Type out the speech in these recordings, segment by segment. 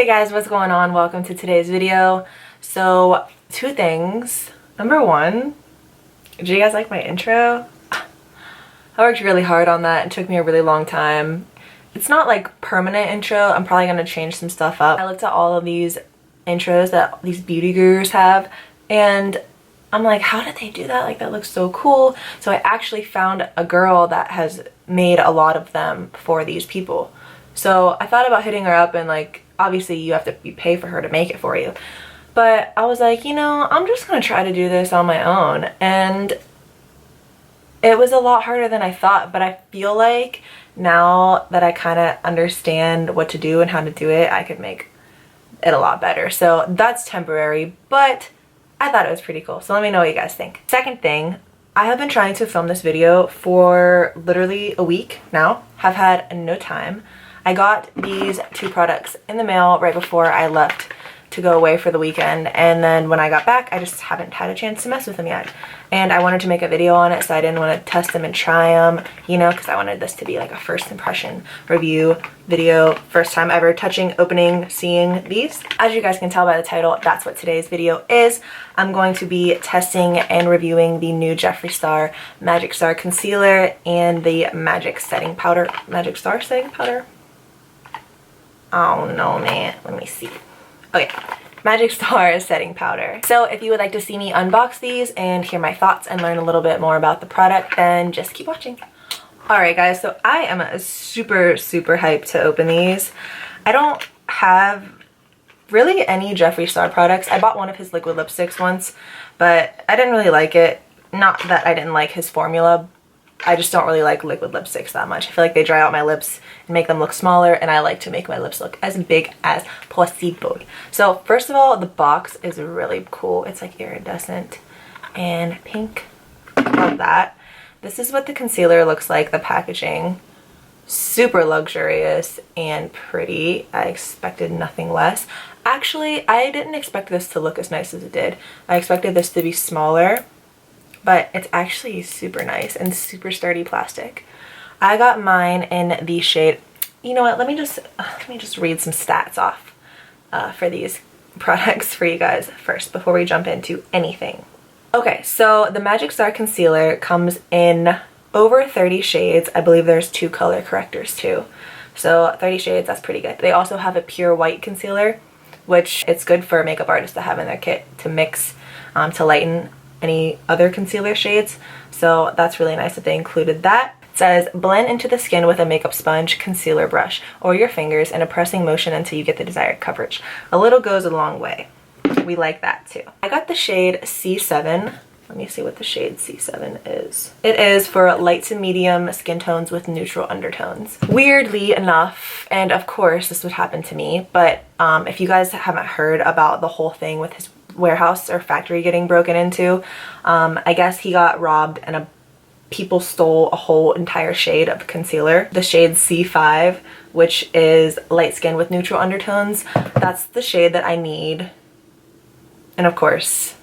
guys, what's going on? Welcome to today's video. So, two things. Number one, did you guys like my intro? I worked really hard on that. It took me a really long time. It's not like permanent intro. I'm probably going to change some stuff up. I looked at all of these intros that these beauty gurus have, and I'm like, how did they do that? Like, that looks so cool. So I actually found a girl that has made a lot of them for these people. So I thought about hitting her up, and like, obviously you have to pay for her to make it for you. But I was like, you know, I'm just gonna try to do this on my own. And it was a lot harder than I thought, but I feel like now that I kind of understand what to do and how to do it, I could make it a lot better. So that's temporary, but I thought it was pretty cool. So let me know what you guys think. Second thing, I have been trying to film this video for literally a week now. Have had no time. I got these two products in the mail right before I left to go away for the weekend, and then when I got back I just haven't had a chance to mess with them yet, and I wanted to make a video on it, so I didn't want to test them and try them, you know, because I wanted this to be like a first impression review video. First time ever touching, opening, seeing these. As you guys can tell by the title, that's what today's video is. I'm going to be testing and reviewing the new Jeffree Star Magic Star Concealer and the Magic Setting Powder. Magic Star Setting Powder? Oh no, man. Let me see. Okay, Magic Star Setting Powder. So if you would like to see me unbox these and hear my thoughts and learn a little bit more about the product, then just keep watching. Alright guys, so I am super hyped to open these. I don't have really any Jeffree Star products. I bought one of his liquid lipsticks once, but I didn't really like it. Not that I didn't like his formula, I just don't really like liquid lipsticks that much. I feel like they dry out my lips and make them look smaller, and I like to make my lips look as big as possible. So first of all, the box is really cool. It's like iridescent and pink. Love that. This is what the concealer looks like, the packaging. Super luxurious and pretty. I expected nothing less. Actually, I didn't expect this to look as nice as it did. I expected this to be smaller, but it's actually super nice and super sturdy plastic. I got mine in the shade, you know what, let me just read some stats off for these products for you guys first before we jump into anything. Okay, so the Magic Star Concealer comes in over 30 shades. I believe there's 2 color correctors too. So 30 shades, that's pretty good. They also have a pure white concealer, which it's good for makeup artists to have in their kit to mix to lighten any other concealer shades. So that's really nice that they included that. It says blend into the skin with a makeup sponge, concealer brush, or your fingers in a pressing motion until you get the desired coverage. A little goes a long way. We like that too. I got the shade C7. Let me see what the shade C7 is. It is for light to medium skin tones with neutral undertones. Weirdly enough, and of course this would happen to me, but if you guys haven't heard about the whole thing with his warehouse or factory getting broken into, I guess he got robbed and people stole a whole entire shade of concealer. The shade C5, which is light skin with neutral undertones. That's the shade that I need. And of course,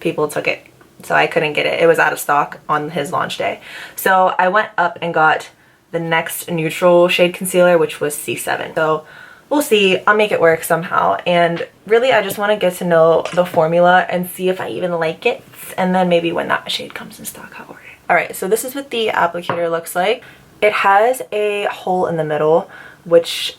people took it. So I couldn't get it. It was out of stock on his launch day. So I went up and got the next neutral shade concealer, which was C7. So we'll see. I'll make it work somehow. And really, I just want to get to know the formula and see if I even like it. And then maybe when that shade comes in stock, I'll order it. Alright, so this is what the applicator looks like. It has a hole in the middle, which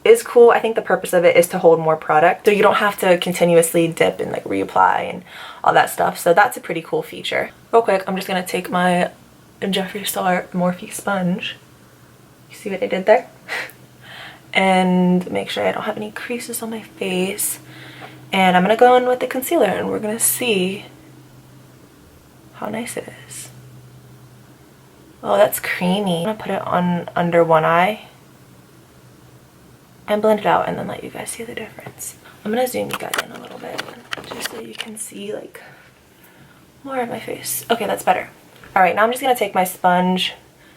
is cool. I think the purpose of it is to hold more product, so you don't have to continuously dip and like reapply and all that stuff. So that's a pretty cool feature. Real quick, I'm just going to take my Jeffree Star Morphe sponge. You see what I did there? And make sure I don't have any creases on my face. And I'm going to go in with the concealer and we're going to see how nice it is. Oh, that's creamy. I'm going to put it on under one eye and blend it out and then let you guys see the difference. I'm going to zoom you guys in a little bit just so you can see like more of my face. Okay, that's better. Alright, now I'm just going to take my sponge.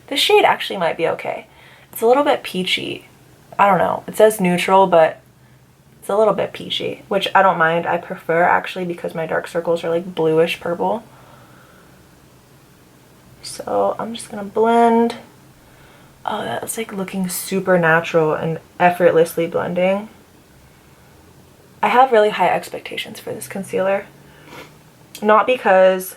This shade actually might be okay. It's a little bit peachy. I don't know. It says neutral, but it's a little bit peachy, which I don't mind. I prefer actually because my dark circles are like bluish purple. So I'm just gonna blend. Oh, that's like looking super natural and effortlessly blending. I have really high expectations for this concealer. Not because,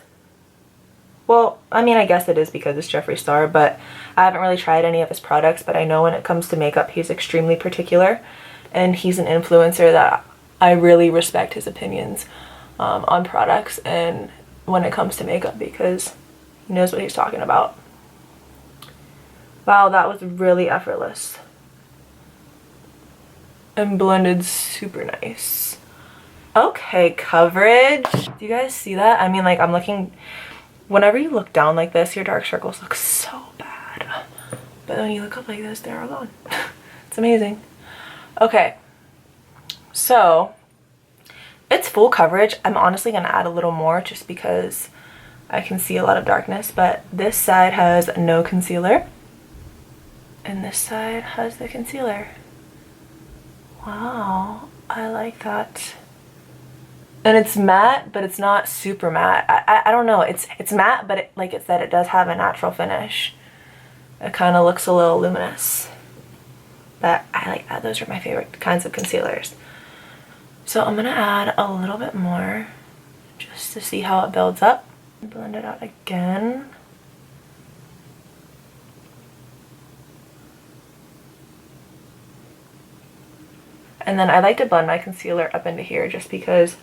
well, I mean, I guess it is because it's Jeffree Star, but I haven't really tried any of his products, but I know when it comes to makeup, he's extremely particular, and he's an influencer that I really respect his opinions on products and when it comes to makeup, because he knows what he's talking about. Wow, that was really effortless and blended super nice. Okay, coverage. Do you guys see that? I mean, like, I'm looking, whenever you look down like this, your dark circles look so bad, but when you look up like this, they're all gone. It's amazing. Okay, so it's full coverage. I'm honestly gonna add a little more just because I can see a lot of darkness, but this side has no concealer and this side has the concealer. Wow, I like that. And it's matte, but it's not super matte. I don't know, it's matte, but it, like it said, it does have a natural finish. It kind of looks a little luminous, but I like that. Those are my favorite kinds of concealers. So I'm gonna add a little bit more just to see how it builds up. Blend it out again. And then I like to blend my concealer up into here just because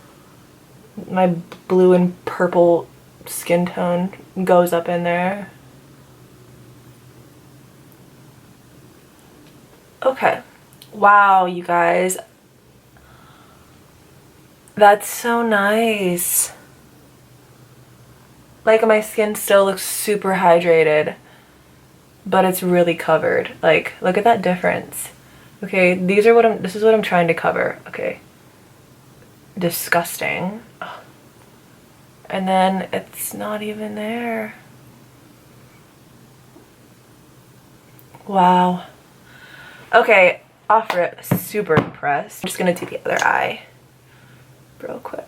my blue and purple skin tone goes up in there. Okay. Wow, you guys. That's so nice. Like, my skin still looks super hydrated, but it's really covered. Like, look at that difference. Okay, this is what I'm trying to cover. Okay. Disgusting. Ugh. And then it's not even there. Wow. Okay, off rip, super impressed. I'm just gonna do the other eye real quick.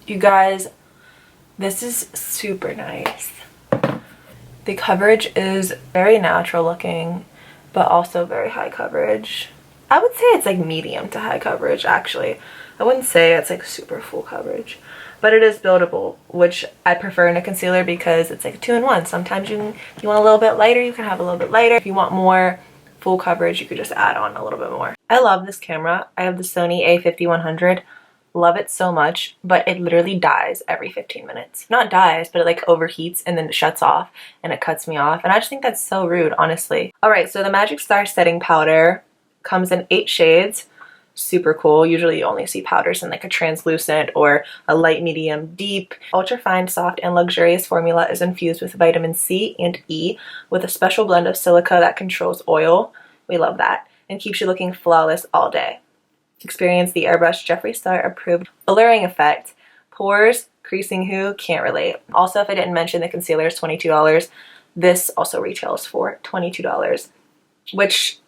You guys, this is super nice. The coverage is very natural looking, but also very high coverage. I would say it's like medium to high coverage, actually. I wouldn't say it's like super full coverage, but it is buildable, which I prefer in a concealer because it's like a 2-in-1. Sometimes you want a little bit lighter, you can have a little bit lighter. If you want more full coverage, you could just add on a little bit more. I love this camera. I have the Sony a5100. Love it so much, but it literally dies every 15 minutes. Not dies, but it like overheats and then it shuts off and it cuts me off. And I just think that's so rude, honestly. All right, so the Magic Star setting powder comes in 8 shades. Super cool. Usually you only see powders in like a translucent or a light, medium, deep. Ultra fine, soft, and luxurious formula is infused with vitamin C and E with a special blend of silica that controls oil. We love that. And keeps you looking flawless all day. Experience the airbrush Jeffree Star approved alluring effect. Pores, creasing who, can't relate. Also, if I didn't mention, the concealer is $22. This also retails for $22, which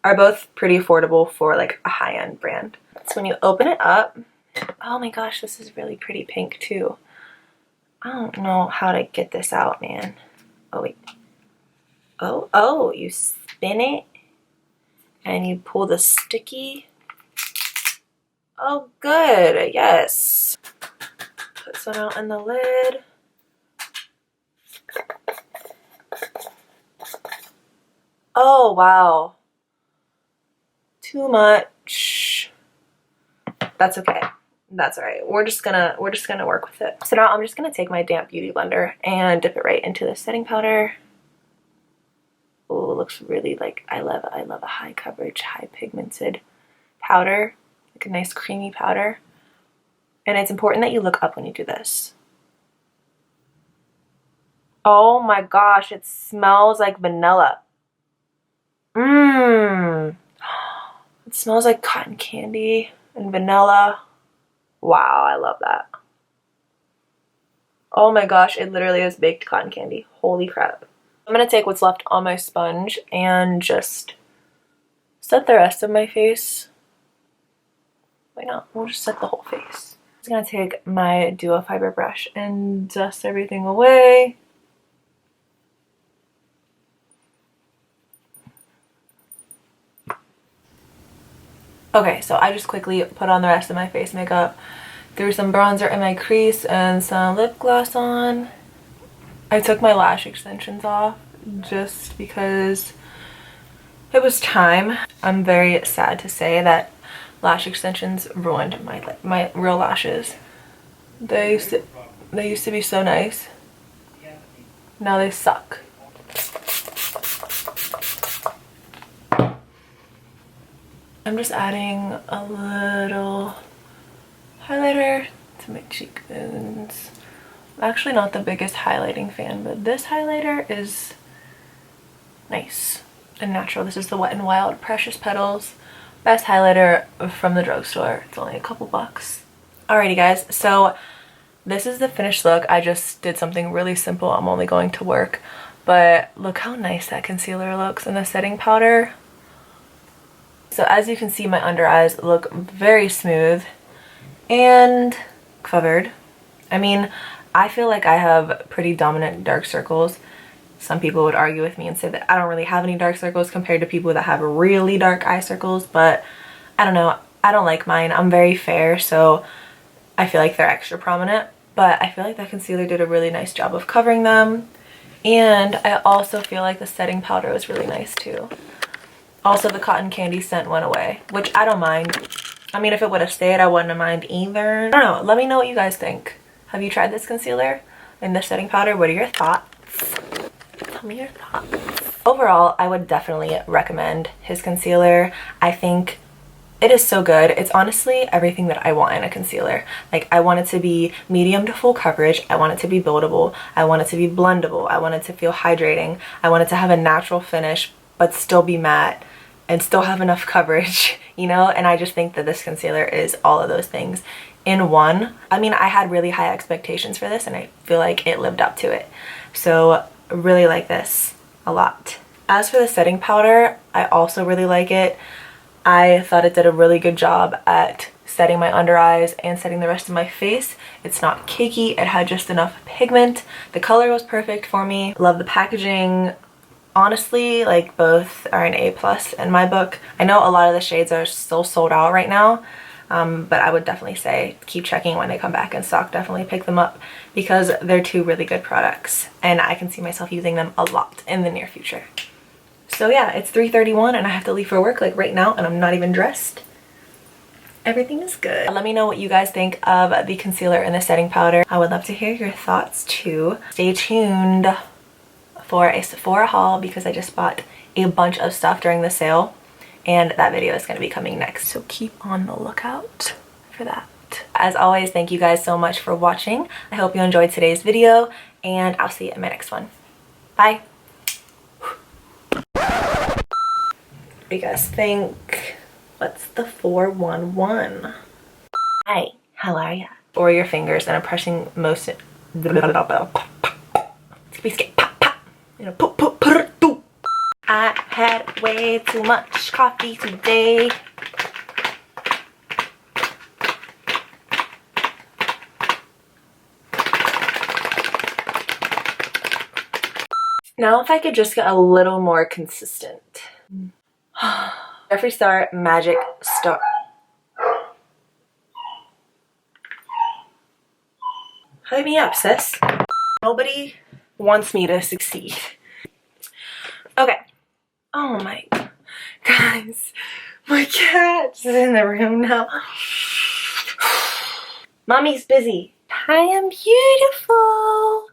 are both pretty affordable for like a high-end brand. So when you open it up, oh my gosh, this is really pretty pink too. I don't know how to get this out, man. Oh wait. Oh, you spin it and you pull the sticky. Oh, good. Yes. Put some out in the lid. Oh, wow. Too much. That's okay. That's all right. We're just gonna work with it. So now I'm just gonna take my damp beauty blender and dip it right into the setting powder. Oh, it looks really like I love a high coverage, high pigmented powder. Like a nice creamy powder. And it's important that you look up when you do this. Oh my gosh, it smells like vanilla. Mmm. It smells like cotton candy and vanilla. Wow, I love that. Oh my gosh, it literally is baked cotton candy. Holy crap. I'm gonna take what's left on my sponge and just set the rest of my face. Why not? We'll just set the whole face. I'm just gonna take my duo fiber brush and dust everything away. Okay, so I just quickly put on the rest of my face makeup, threw some bronzer in my crease and some lip gloss on. I took my lash extensions off just because it was time. I'm very sad to say that lash extensions ruined my real lashes. They used to be so nice. Now they suck. I'm just adding a little highlighter to my cheekbones. I'm actually not the biggest highlighting fan, but this highlighter is nice and natural. This is the Wet n Wild Precious Petals. Best highlighter from the drugstore. It's only a couple bucks. Alrighty guys, so this is the finished look. I just did something really simple. I'm only going to work, but look how nice that concealer looks and the setting powder. So as you can see, my under eyes look very smooth and covered. I mean, I feel like I have pretty dominant dark circles. Some people would argue with me and say that I don't really have any dark circles compared to people that have really dark eye circles, but I don't know. I don't like mine. I'm very fair, so I feel like they're extra prominent, but I feel like that concealer did a really nice job of covering them. And I also feel like the setting powder was really nice too. Also, the cotton candy scent went away, which I don't mind. I mean, if it would have stayed, I wouldn't have mind either. I don't know. Let me know what you guys think. Have you tried this concealer and the setting powder? What are your thoughts? Tell me your thoughts. Overall, I would definitely recommend his concealer. I think it is so good. It's honestly everything that I want in a concealer. Like, I want it to be medium to full coverage. I want it to be buildable. I want it to be blendable. I want it to feel hydrating. I want it to have a natural finish, but still be matte and still have enough coverage, you know? And I just think that this concealer is all of those things in one. I mean, I had really high expectations for this and I feel like it lived up to it. So I really like this a lot. As for the setting powder, I also really like it. I thought it did a really good job at setting my under eyes and setting the rest of my face. It's not cakey, it had just enough pigment. The color was perfect for me. Love the packaging. Honestly, like, both are an A+ in my book. I know a lot of the shades are still sold out right now, but I would definitely say keep checking when they come back in stock. Definitely pick them up because they're two really good products and I can see myself using them a lot in the near future. So yeah, it's 3:31 and I have to leave for work like right now and I'm not even dressed. Everything is good. Let me know what you guys think of the concealer and the setting powder. I would love to hear your thoughts too. Stay tuned for a Sephora haul because I just bought a bunch of stuff during the sale and that video is going to be coming next, so keep on the lookout for that. As always, thank you guys so much for watching. I hope you enjoyed today's video and I'll see you in my next one. Bye. What do you guys think? What's the 411? Hi, how are ya? Or your fingers, and I'm pressing most it. You know, I had way too much coffee today. Now if I could just get a little more consistent. Jeffree Star Magic Star. Hurry me up, sis. Nobody wants me to succeed. Okay. Oh my guys. My cat is in the room now. Mommy's busy. I am beautiful.